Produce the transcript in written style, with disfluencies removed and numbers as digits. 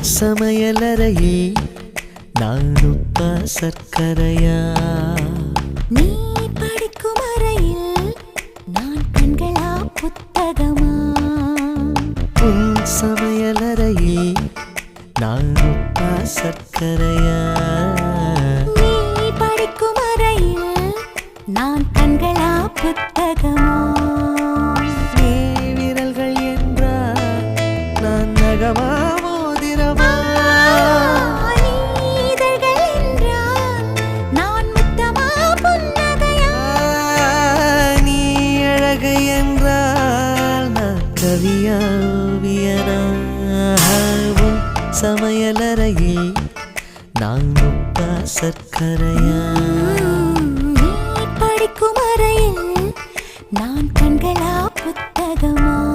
சமையலறையே நான் உப்பா சர்க்கரையா? நீ படிக்கும் அறையில் நான் கண்களா புத்தகமா? உன் சமையலறையே நான் உப்பா சர்க்கரையா? நீ படிக்கும் அறையில் நான் கண்களா புத்தகமா? நீ விரல்கள் என்றால் நான் நகமா மோதிரமா? சமையலறையே நான் உப்பா சர்க்கரையா? நீ படிக்கும் அறையில் நான் கண்களா புத்தகமா?